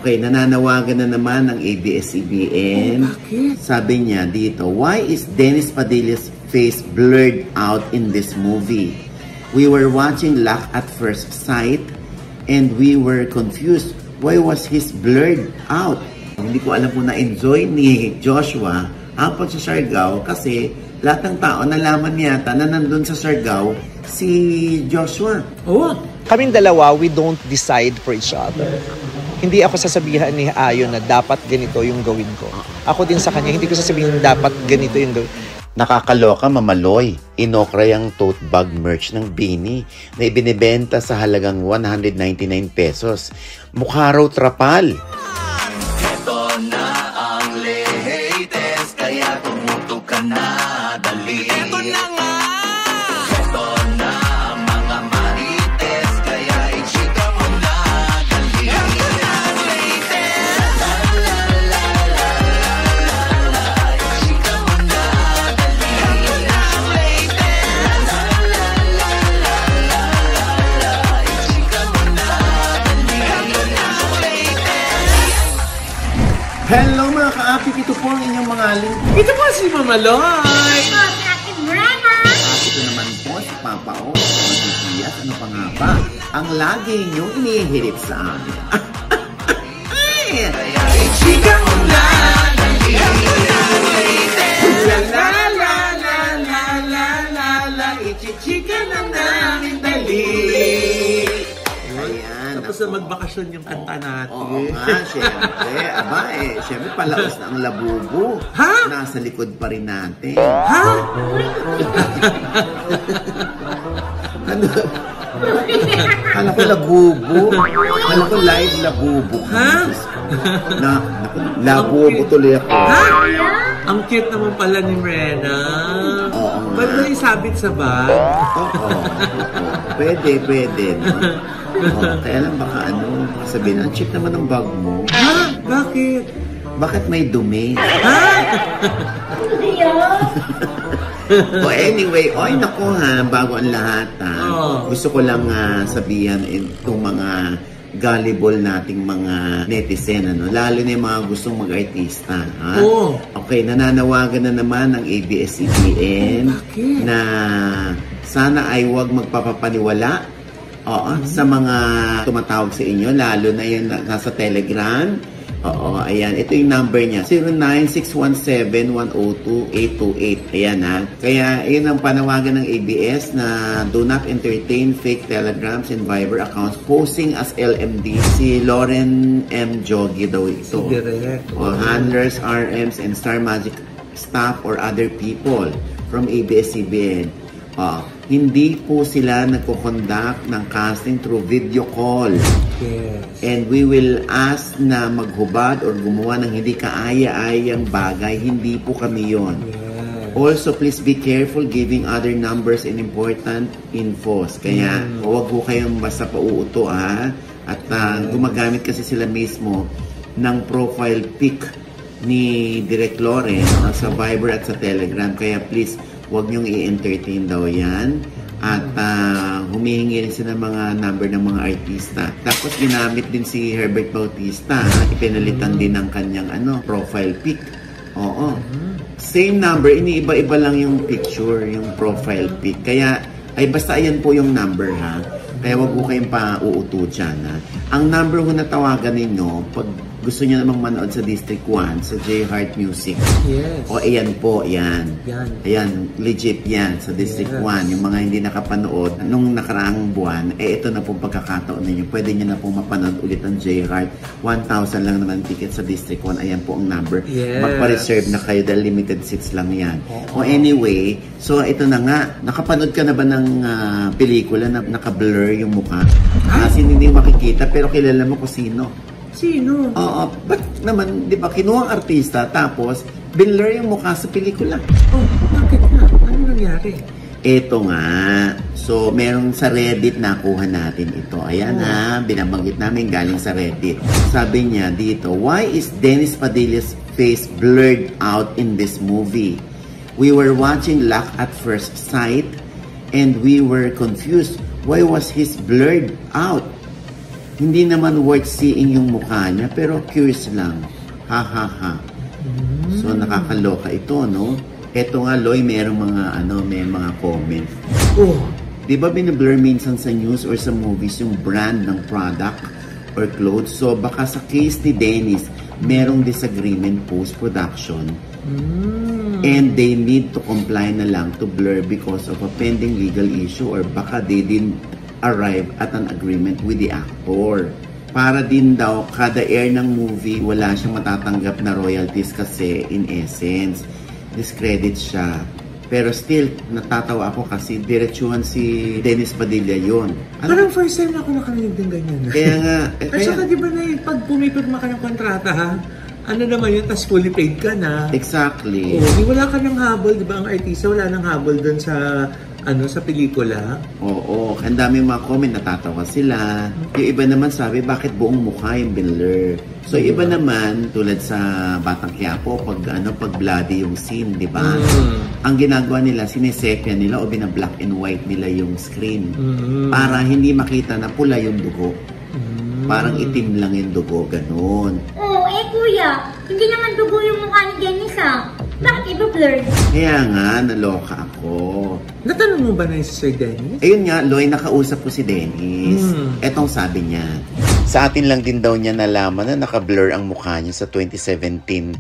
Okay, nananawagan na naman ng ABS-CBN. Sabi niya dito, why is Dennis Padilla's face blurred out in this movie? We were watching Luck at First Sight and we were confused. Why was his blurred out? Hindi ko alam kung na-enjoy ni Joshua apat sa Siargao kasi lahat ng tao nalaman yata na nandun sa Siargao si Joshua. Oh. Kaming dalawa, we don't decide for each other. Hindi ako sasabihan ni Ayon na dapat ganito yung gawin ko. Ako din sa kanya, hindi ko sasabihin na dapat ganito yung gawin. Nakakaloka, mamaloy. Inokra yung tote bag merch ng Bini na ibinibenta sa halagang 199 pesos. Mukha raw trapal. Ito na ang latest, kaya tumutok ka na, dali. Ito na nga! Ito na ang mga marites, kaya i-chika mo na, dali. Ito na ang latest! La la la la la la, i-chika mo na, dali. Ito na ang latest! La la la la la la, i-chika mo na, dali. Ito na ang latest! Hello mga ka-apik, ito po ang inyong mga link. Ito po si Mama Loy! At ito naman po si Papa O, si Tias, ano pa nga ba? Ang lagi niyong inihirit sa amin. Kaya i-chika mo na, dali. La la la la la la la la, ichichika na namin dali. Ayan. Tapos na magbakasyon yung kanta natin. Oo nga, syempre. Aba syempre palaos na ang labubo. Ha? Nasa likod pa rin natin. Ha? Ano? Kala ko labubo. Kala ko live labubo. Ha? Naku, labubo tuloy ako. Ha? Ang cute naman pala ni Rena. Oo nga. Ba't ba isabit sa bag? Oo. Pwede, no? Kaya lang baka sabihin, ang cheap naman ng bag mo. Ha? Bakit? Bakit may dumi? Ha? O anyway, naku ha, bago ang lahat gusto ko lang sabihan itong mga gullible nating mga netizen, lalo na yung mga gustong mag-artista. Okay, nananawagan na naman ng ABS-CBN na sana ay huwag magpapapaniwala sa mga tumatawag sa inyo, lalo na yung nasa Telegram. Ayan. Ito yung number niya. 096171022828. Ayan ha. Kaya, yun ang panawagan ng ABS na do not entertain fake telegrams and Viber accounts posing as LMD. Si Lauren M. Jogi daw ito. Handlers, RMs, and Star Magic staff or other people from ABS-CBN. Hindi po sila nagko-conduct ng casting through video call. Yes. And we will ask na maghubad or gumawa ng hindi kaaya-ayang bagay. Hindi po kami yon. Yes. Also, please be careful giving other numbers and important infos. Kaya, huwag po kayong basta pauuto, ha? At gumagamit kasi sila mismo ng profile pic ni Direk Loren sa Viber at sa Telegram. Kaya please, huwag niyong i-entertain daw yan. At humihingi rin sila ng mga number ng mga artista. Tapos ginamit din si Herbert Bautista. Ipinalitan din ng kanyang profile pic. Same number, iniiba-iba lang yung picture, yung profile pic. Kaya, basta ayan po yung number, ha? Kaya wag po kayong pa-uuto dyan, ha? Ang number ko na tawagan ninyo, pag gusto nyo namang manood sa District 1, sa J Heart Music. Yes. Ayan po, yan. Yan. Legit yan sa District 1. Yung mga hindi nakapanood nung nakaraang buwan, ito na pong pagkakataon ninyo. Pwede nyo na pong mapanood ulit ang J Heart. 1,000 lang naman ticket sa District 1. Ayan po ang number. Yes. Magpa-reserve na kayo dahil limited seats lang yan. Anyway, so ito na nga. Nakapanood ka na ba ng pelikula na naka-blur yung mukha? Kasi hindi makikita pero kilala mo kung sino. Sino? Ba't naman, di ba, kinuha ang artista, tapos, binlur yung mukha sa pelikula. Bakit nga? Ano nangyari? Ito nga. So, meron sa Reddit nakuha natin ito. Ayan binabanggit namin galing sa Reddit. Sabi niya dito, why is Dennis Padilla's face blurred out in this movie? We were watching Luck at First Sight, and we were confused. Why was his blurred out? hindi naman worth seeing yung mukha niya, pero curious lang. Ha ha ha. So nakakaloka ito, no? Eto nga, Loy, may mga comments. Oh. Di ba binablur minsan sa news or sa movies yung brand ng product or clothes? So baka sa case ni Dennis, merong disagreement post-production. And they need to comply na lang to blur because of a pending legal issue or baka they didn't arrive at an agreement with the actor. Para din daw, kada air ng movie, wala siyang matatanggap na royalties kasi in essence, discredit siya. Pero still, natatawa ako kasi diretsuhan si Dennis Padilla yun. Parang first time na ako nakarinig ng ganyan. Kaya nga. At saka di ba na pag pumipirma ka ng kontrata ha, ano naman yun, tas fully paid ka na. Exactly. Wala ka ng habol, di ba? Ang artista, wala ng habol dun sa sa pelikula. Oo, ang dami mga comment, natatawa sila. Yung iba naman sabi, bakit buong mukha yung binler? So, iba naman, tulad sa Batang Quiapo, pag bloody yung scene, di ba? Ang ginagawa nila, sinesepia nila o bina-black and white nila yung screen. Para hindi makita na pula yung dugo. Parang itim lang yung dugo, ganun. Oo, kuya, hindi naman dugo yung mukha ni Dennis Bakit iba-blurred? Kaya nga, naloka ako. Natanong mo ba na si Sir Dennis? Ayun nga, Loy, nakausap ko si Dennis. Etong sabi niya. Sa atin lang din daw niya nalaman na naka-blur ang mukha niya sa 2017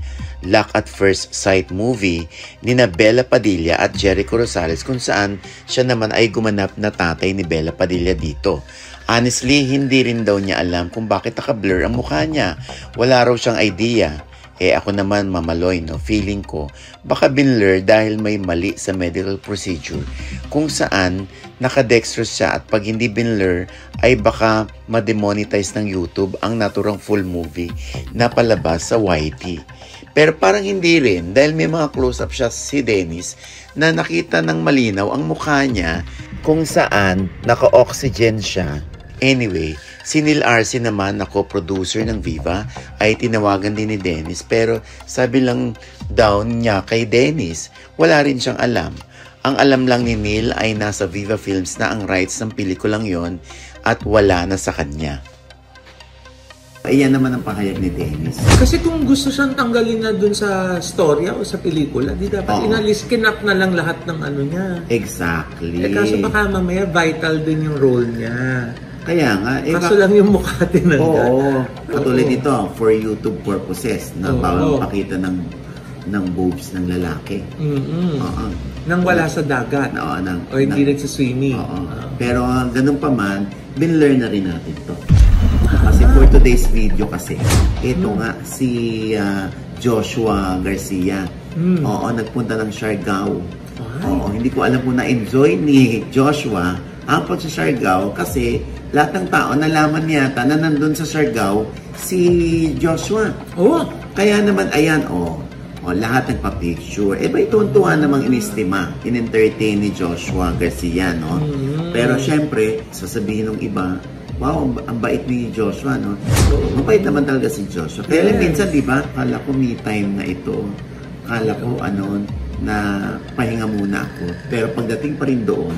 Lock at First Sight movie ni na Bella Padilla at Jericho Rosales kung saan siya naman ay gumanap na tatay ni Bella Padilla dito. Honestly, hindi rin daw niya alam kung bakit naka-blur ang mukha niya. Wala raw siyang idea. Ako naman, mamaloy, no? Feeling ko, baka binlur dahil may mali sa medical procedure kung saan nakadextrose siya at pag hindi binlur ay baka ma-demonetize ng YouTube ang naturang full movie na palabas sa YT. Pero parang hindi rin dahil may mga close-up siya si Dennis na nakita ng malinaw ang mukha niya kung saan naka-oxygen siya. Anyway, si Neil Arce naman na co-producer ng Viva ay tinawagan din ni Dennis pero sabi lang daw niya kay Dennis, wala rin siyang alam. Ang alam lang ni Neil ay nasa Viva Films na ang rights ng pelikulang yon at wala na sa kanya. Ayan naman ang pahayag ni Dennis. Kasi kung gusto siyang tanggalin na dun sa storya o sa pelikula, di dapat inalis, kinap na lang lahat ng ano niya. Exactly. Kaso baka mamaya vital din yung role niya. Kaya nga. Kaso lang yung mukha tinanggal. Oo. Katulad ito, for YouTube purposes, na bawal pakita ng boobs ng lalaki. Nang wala sa dagat. O hindi nagsiswimming. Pero ganun pa man, binlearn na rin natin to. Kasi for today's video kasi, ito nga, si Joshua Garcia. Nagpunta ng Siargao. Hindi ko alam kung na-enjoy ni Joshua ang pag sa Siargao kasi lahat ng tao nalaman yata na nandun sa Siargao si Joshua. Kaya naman, ayan, lahat nagpa-picture. Ba ituwan-tuwa namang inistima, in-entertain ni Joshua Garcia, no? Pero syempre, sasabihin ng iba, wow, ang bait ni Joshua, no? Mabait naman talaga si Joshua. Kaya minsan, di ba, kala ko me time na ito. Kala ko, na pahinga muna ako. Pero pagdating pa rin doon,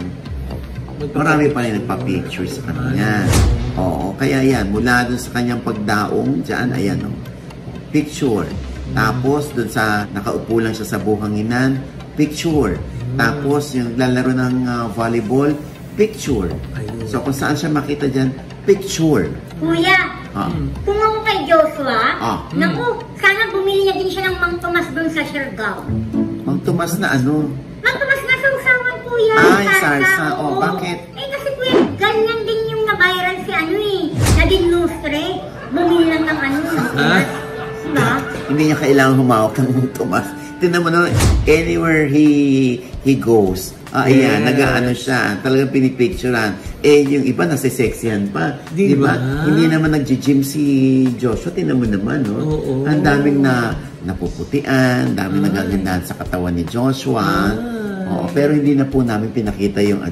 marami pa rin nagpa-picture sa kanya. Kaya yan, mula dun sa kanyang pagdaong, dyan, ayan, picture. Tapos, dun sa nakaupo lang siya sa buhanginan, picture. Tapos, yung lalaro ng volleyball, picture. So, kung saan siya makita dyan, picture. Kuya, kung ako kay Joshua, naku, sana bumili na din siya ng Mang Tomas dun sa Siargao. Mang Tomas na ano? Mang Tomas na sausawan, kuya. Sarsa. Bakit? Kasi kuya, ganyan din yung na-viral si naging lustre. Bumili lang ng diba? Hindi niya kailangan humawak ng Mang Tomas. Tignan mo na, anywhere he goes, ayan, nag-ano siya, talagang pinipicturean. Yung iba nasa-sexihan pa. Diba? Hindi naman nag-gym si Joshua, tignan mo naman, no? Ang daming napuputian, daming nagagandahan sa katawan ni Joshua. Pero hindi na po namin pinakita yung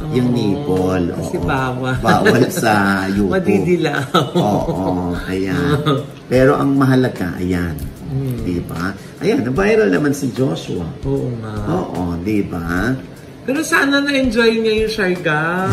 yung nipple. Kasi bawal. Bawal sa YouTube. Madidilaw. Ayan. Pero ang mahalaga, ayan. Diba? Ayan, na-viral naman si Joshua. Oo nga. Diba? Pero sana na-enjoy niya yung Siargao.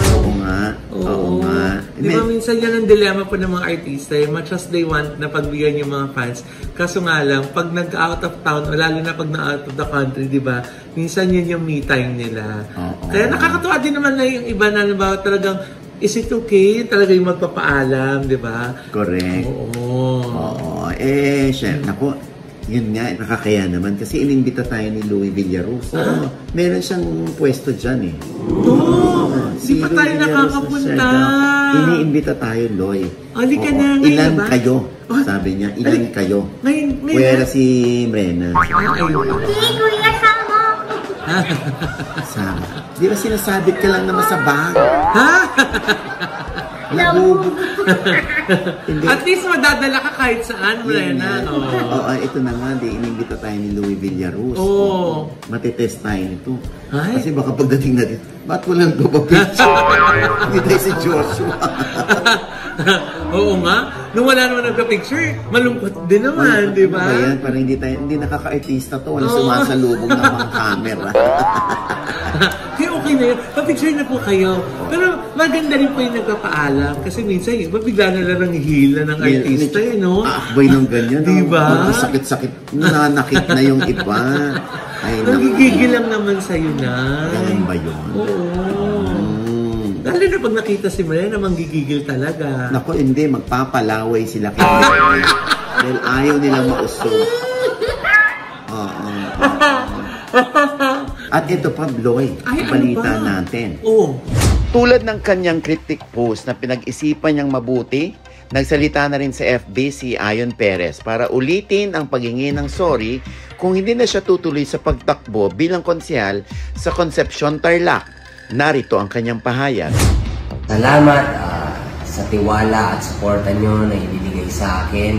Oo nga. Di ba minsan yan ang dilemma po ng mga artista, much as they want na pagbigyan yung mga fans, kaso nga lang, pag nag-out of town, o lalo na pag na-out of the country, di ba, minsan yun yung me time nila. Kaya nakakatuwa din naman na yung iba na, ba, talagang, is it okay? Talaga yung magpapaalam, di ba? Correct. Oo. Chef, naku, yun nga, nakakaya naman. Kasi inimbita tayo ni Louie Villaruso. Meron siyang pwesto dyan eh. Di pa tayo nakakapunta. Iniimbita tayo, Loy. Halika na, ilan ba? kayo? Sabi niya, ilan kayo? Ngayon, Pwera si Mrena. Hindi, kuya, sama. Sama. Di ba sinasabit ka lang naman sa bag? Ha? Labubo. At least madadala ka kahit saan, Mrena. Ito na nga, inimbita tayo ni Louie Villaruso. Matitest tayo nito. Kasi baka pagdating na dito, ba't walang picture? Hindi tayo si Joshua. Oo nga. Nung wala naman nagka-picture, malungkot din naman, di ba? Ayan, parang hindi nakaka-artista to. Walang sumasalubong ng mga camera. Okay na yun. Pa-picture na po kayo. Pero maganda rin po yung nagpapaalam. Kasi minsan, iba bigla na lang hihila ng artista, no? Boy nung ganyan. Diba? Sakit-sakit. Nananakit na yung iba. Nagigigil lang naman sa'yo na. Ganun ba yun? Oo. Lalo na pag nakita si Mrena, manggigigil talaga. Naku, hindi. Magpapalaway sila kay Mrena. Dahil ayaw nilang mausog. At ito pa, Loy, balita natin. Tulad ng kanyang critic post na pinag-isipan niyang mabuti, nagsalita na rin sa FB si Ayon Perez para ulitin ang paghingi ng sorry kung hindi na siya tutuloy sa pagtakbo bilang konsehal sa Concepcion, Tarlac. Narito ang kanyang pahayag. Salamat sa tiwala at suporta nyo na ibibigay sa akin.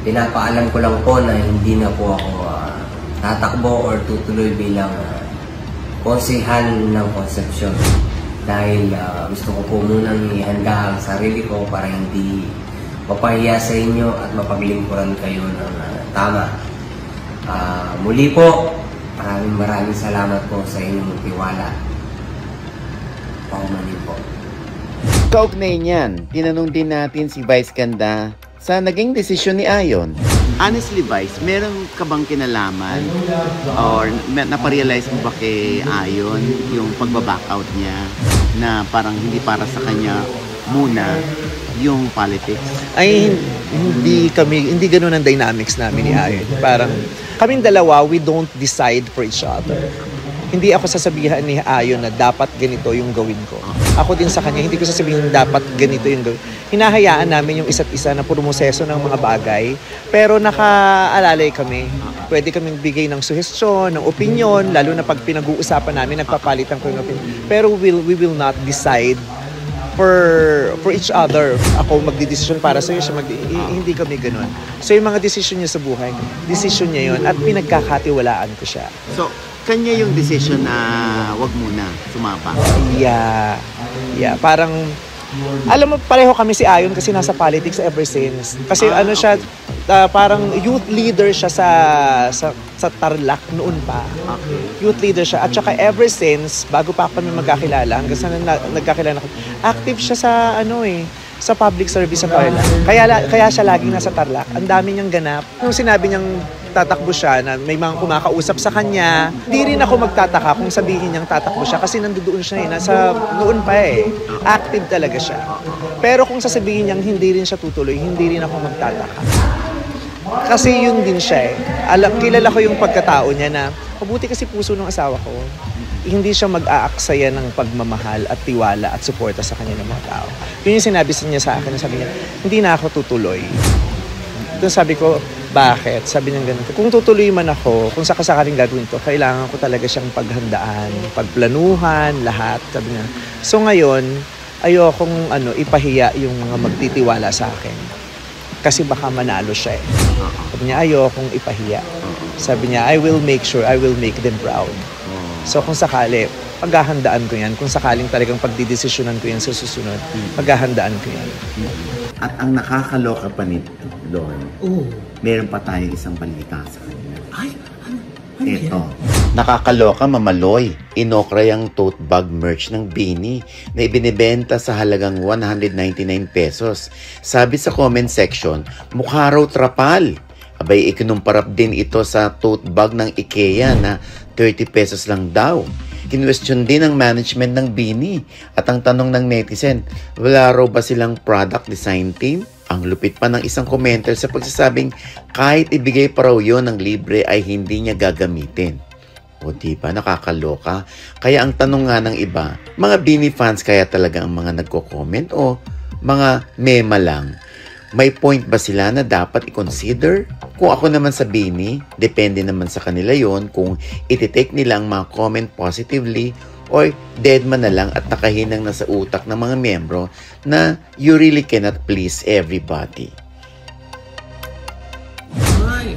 Pinapaalam ko lang po na hindi na po ako tatakbo or tutuloy bilang konsehal ng Concepcion. Dahil gusto ko po munang ihanda ang sarili ko para hindi mapahiya sa inyo at mapaglingkuran kayo ng tama. Muli po, maraming salamat po sa inyong tiwala. Paumanin po. Kaugnay niyan, tinanong din natin si Vice Ganda sa naging desisyon ni Ayon. Honestly, Vice, meron ka bang kinalaman or naparealize mo ba kay Ayon yung pagbaback-out niya na parang hindi para sa kanya muna yung politics? Ay, hindi ganun ang dynamics namin ni Ayon. Parang kaming dalawa, we don't decide for each other. Hindi ako sasabihan ni Ayon na dapat ganito yung gawin ko. Ako din sa kanya, hindi ko sasabihin dapat ganito yung gawin. Hinahayaan namin yung isa't isa na purmoseso ng mga bagay, pero nakaalalay kami. Pwede kaming bigay ng suhestyon, ng opinion, lalo na pag pinag-uusapan namin, nagpapalitan ko yung opinion. Pero we will not decide for each other. Ako magdidesisyon para sa'yo, siya hindi kami ganun. So yung mga desisyon niya sa buhay, desisyon niya yun at pinagkakatiwalaan ko siya. So, kanya yung decision na wag muna sumapa. Yeah. Parang, alam mo, pareho kami si Ayon kasi nasa politics ever since. Kasi siya, parang youth leader siya sa Tarlac noon pa. Youth leader siya. At saka ever since, bago pa kami magkakilala, hanggang sa nagkakilala ko, active siya sa public service sa Tarlac. Kaya siya laging nasa Tarlac. Ang dami niyang ganap. Nung sinabi niyang tatakbo siya, na may mga kumakausap sa kanya, di rin ako magtataka kung sabihin niyang tatakbo siya kasi nandoon siya noon pa active talaga siya. Pero kung sasabihin niyang hindi rin siya tutuloy, hindi rin ako magtataka. Kasi yun din siya kilala ko yung pagkatao niya na mabuti kasi puso ng asawa ko. Hindi siya mag-aaksaya ng pagmamahal at tiwala at suporta sa kanya ng mga tao. Yun yung sinabi niya sa akin, sabi niya, hindi na ako tutuloy. Doon sabi ko, bakit? Sabi niya ganun. Kung tutuloy man ako, kung sakasakaling gagawin to, kailangan ko talaga siyang paghandaan, pagplanuhan, lahat. Sabi niya. So ngayon, ayokong ipahiya yung mga magtitiwala sa akin. Kasi baka manalo siya Sabi niya, ayokong ipahiya. Sabi niya, I will make sure, I will make them proud. So kung sakali, paghahandaan ko yan. Kung sakaling talagang pagdidesisyonan ko yan sa susunod, paghahandaan ko yan. At ang nakakaloka pa nito, Lon, meron pa tayong isang balita sa kanya. Ay, Ito. Nakakaloka, mamaloy. Inokra yung tote bag merch ng Bini na ibinibenta sa halagang 199 pesos. Sabi sa comment section, mukha raw trapal. Abay, ikinumparap din ito sa tote bag ng IKEA na 30 pesos lang daw. Kinwestiyon din ang management ng Bini at ang tanong ng netizen, wala raw ba silang product design team? Ang lupit pa ng isang commenter sa pagsasabing kahit ibigay pa raw yun ng libre ay hindi niya gagamitin. O di ba, nakakaloka? Kaya ang tanong nga ng iba, mga Bini fans kaya talaga ang mga nagko-comment o mga mema lang? May point ba sila na dapat i-consider? Kung ako naman sa Bini, depende naman sa kanila yon kung iti-take nila ang mga comment positively or dead man na lang at nakahinang na sa utak ng mga miyembro na you really cannot please everybody.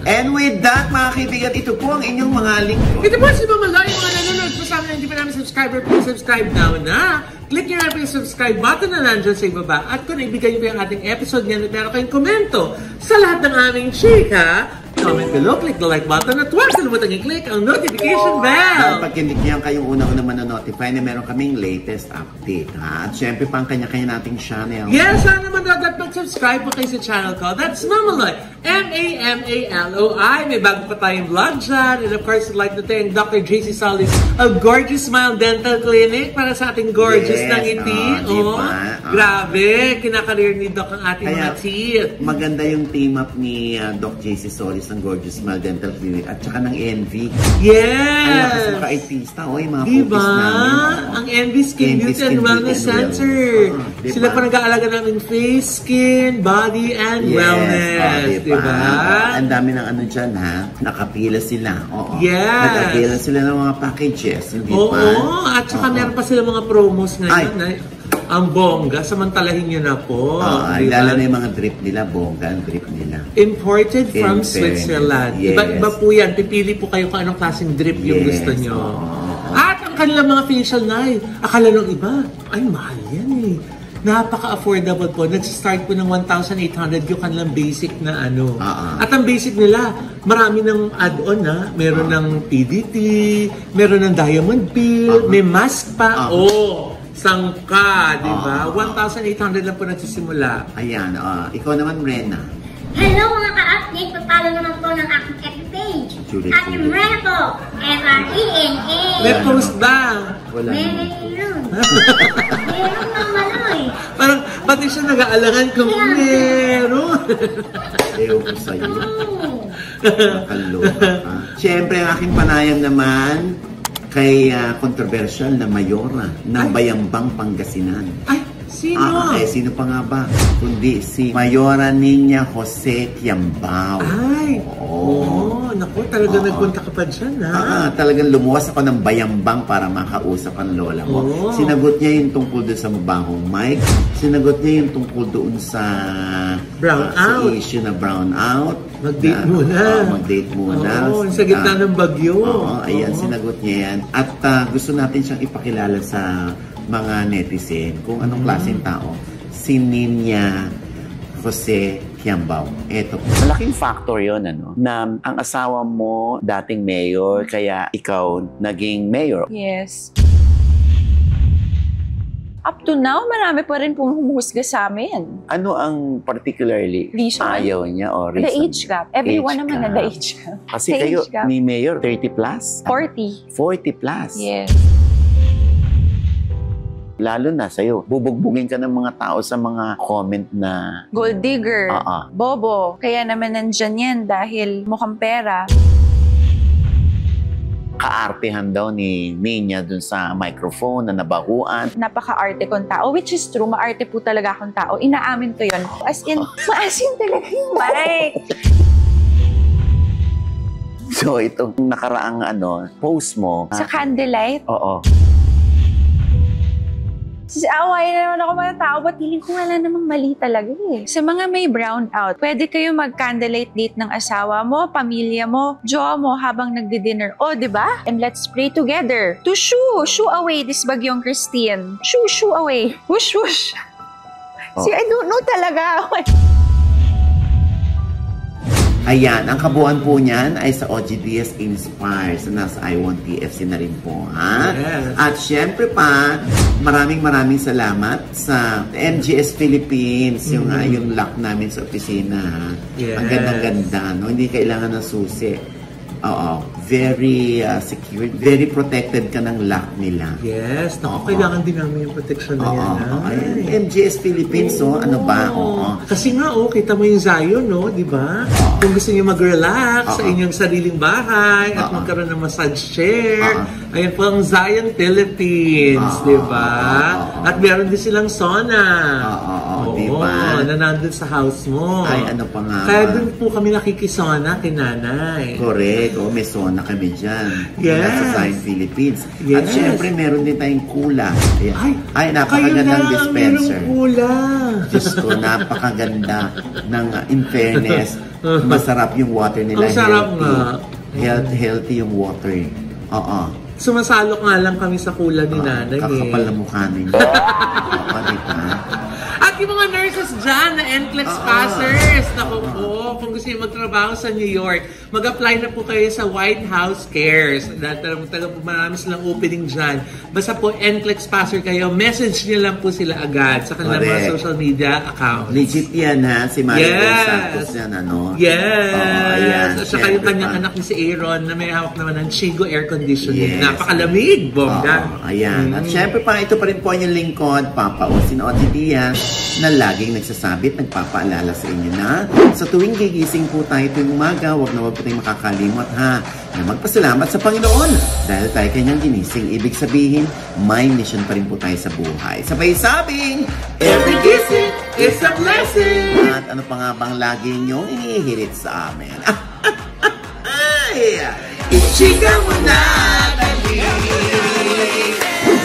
And with that, mga kaibigan, ito po ang inyong mga link. Ito po si Mama Loy, mga nanonood po sa amin, hindi pa namin subscriber, please subscribe now na. Click nyo na po yung subscribe button na nandyan sa ibaba. At kung ibigay nyo po yung ating episode niyan at meron kayong komento sa lahat ng aming chika, comment below, click the like button at huwag kalimutan i-click ang notification bell. Pag kinigyan kayong unang manonotify na meron kaming latest update. Ha? At syempre pang kanya-kanya nating channel. Yes, sana naman dapat mag-subscribe po kayo sa channel ko. That's Mamaloy. M-A-M-A-L-O-I. May bago pa tayong vlog dyan. And of course, I'd like to thank Dr. JC Solis of Gorgeous Smile Dental Clinic para sa ating gorgeous na ngiti. Grabe, kinakareer ni Doc ang ating mga teeth. Maganda yung team up ni Doc JC Solis ng Gorgeous Smile Dental Clinic at saka ng Envy. Yes! Ang lakas mga artista, mga diba? focus namin. Ang Envy Skin Beauty and Wellness Center. Diba? Sila pa nag-aalaga namin face, skin, body, and wellness. Diba? Ang dami ng ano dyan, ha? Nakapila sila. Oo. Yes! Nakapila sila ng mga packages. Hindi Oo, pa? at saka meron pa sila mga promos ngayon. Ang bongga, samantalahin nyo na po. Diba? Lalo na yung mga drip nila, bongga ang drip nila. Imported from Switzerland. Yes. Iba po yan. Pipili po kayo kung anong klaseng drip yung gusto nyo. At ang kanilang mga facial line, akala ng iba, ay mahal yan eh. Napaka-affordable po. Nag-start po ng 1,800 yung kanilang basic na ano. At ang basic nila, marami ng add-on na. Meron ng PDT, meron ng diamond peel, may mask pa. Sangka, di ba? 1,800 lang po nagsisimula. Ayan, ikaw naman, Rena. Hello mga ka-update, papalo naman po ng aking FB page. At yung Rena po, R-E-N-A. May post ba? Wala. Meron. Meron naman eh. Parang pati siya nag-aalangan kung meron. Ewan ko sa'yo. Nakaloka ka. Siyempre, ang aking panayam naman kay controversial na mayora ng Bayambang, Pangasinan. Ay, sino? Sino pa nga ba? Kundi si Mayora Niña Jose Tiambao. Ay, naku, talagang nagpunta ka pa dyan, ha? Talagang lumuwas ako ng Bayambang para makausap ang lola ko. Sinagot niya yung tungkol doon sa mabahong mic. Sinagot niya yung tungkol doon sa brownout. Sa issue na brownout. Mag-date muna. Mag-date muna. Sa gitna ng bagyo. Ayan, sinagot niya yan. At gusto natin siyang ipakilala sa mga netizen kung anong klaseng tao si Niña Jose Tiambao. Eto. Malaking factor yon na ang asawa mo dating mayor, kaya ikaw naging mayor. Yes. Up to now, marami pa rin pong humuhusga sa amin. Ano ang particularly reason? Ayaw niya o reason? The age gap. Everyone naman na the age gap. Kasi kayo ni mayor, 30 plus? 40. 40 plus? Yes. Lalo na sa'yo, bubugbugin ka ng mga tao sa mga comment na gold digger, bobo. Kaya naman nandyan yan dahil mukhang pera. Kaartehan daw ni Niña dun sa microphone na nabahuan. Napaka-arte kong tao, which is true. Ma-arte po talaga akong tao. Inaamin ko yun. As in, maasin talaga yung mic. So, itong nakaraang post mo. Sa candlelight? Oo. Away na naman ako mga tao, ba't feeling ko wala namang mali talaga eh. Sa mga may brown out, pwede kayo mag-candlelight date ng asawa mo, pamilya mo, jowa mo habang nagdi-dinner. O, diba? And let's pray together to shoo away this bagyong Christine. Shoo away. Whoosh, whoosh. See, I don't know talaga. Ayan, ang kabuuan po niyan ay sa OGDS Inspire. So, nasa I1 TFC na rin po, ha? Yes. At syempre pa, maraming salamat sa MGS Philippines, yung lock namin sa opisina, ha? Yes. Ang ganda-ganda, no? Hindi kailangan ng susi. Oo, very secure, very protected ka ng lock nila. Yes, naku, Oo. kailangan din namin yung protection na yan. ha? Ayan, MGS Philippines, so ano ba? Oo. Kasi nga, kita mo yung Zion, no? Di ba? Kung gusto niyo mag-relax sa inyong sariling bahay at magkaroon ng massage chair, ayan po ang Zion Philippines, di ba? At meron din silang sauna. Di ba? Na nandun sa house mo. Ay, ano pa nga. Kaya dun po kami nakikisona kay nanay. Correct. O, may sauna kami dyan. Yes. Sa Zion Philippines. Yes. At syempre, meron din tayong kula. Ayan. Ay, kayo napakagandang na, dispenser. merong kula. Diyos ko, napakaganda ng, in fairness, masarap yung water nila. Ang sarap nga. Healthy yung water. Oo. Sumasalok nga lang kami sa kula ni nanay. Kakapal na mukha ninyo. Oo, diba? At yung mga nurses dyan na NCLEX passers, naku po, kung gusto nyo magtrabaho sa New York, mag-apply na po kayo sa White House Cares. Marami silang opening dyan. Basta po NCLEX passer kayo, message nyo lang po sila agad sa kanilang mga social media accounts. Legit yan, ha? Si Maribel Santos yan, ano? Yes! Ayan. At saka yung kanyang anak ni si Aaron na may hawak naman ng Chigo Air Conditioning. Yes. Napakalamig, bongga. Ayan. At syempre pa, ito pa rin po yung lingkod, Papa Austin Otidia, na laging nagsasabi at nagpapaalala sa inyo na sa tuwing gigising po tayo tuwing umaga, wag na wag po tayong makakalimot, ha, na magpasalamat sa Panginoon dahil tayo kanyang ginising. Ibig sabihin, may mission pa rin po tayo sa buhay. Sabay sabing, every gising is a blessing! At ano pa nga bang lagi niyong inihirit sa amin? Ay! Ichika mo na, dali!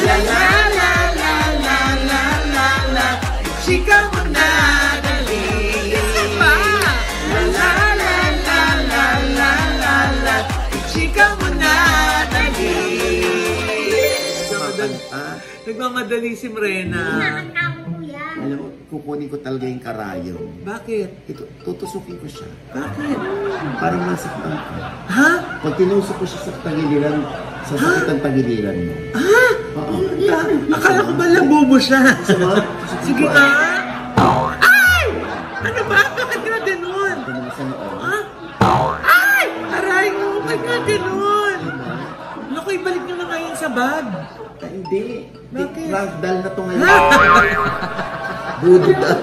La la la la la la la la! Ichika mo na, dali! Isa pa! La la la la la la la la! Ichika mo na, dali! Nagmamadali si Mrena. Nakakanta ko, kuya. Alam mo, kukunin ko talaga yung karayom. Bakit? Ito, tutusukin ko siya. Bakit? Parang nasaktan ko. Ha? Pag tinusok ko siya sa tagiliran, sa sakit ang tagiliran mo. Ha? Oo. Akala ko ba labobo siya? Sama? Sige ka. Ay! Ano ba? Bakit ka ganun? Ito naman sa noo. Ha? Ay! Aray mo! Bakit ka ganun? Naku, ibalik nyo na ngayon sa bag. Hindi. Bakit? Ragdoll na to ngayon. Voodoo doll.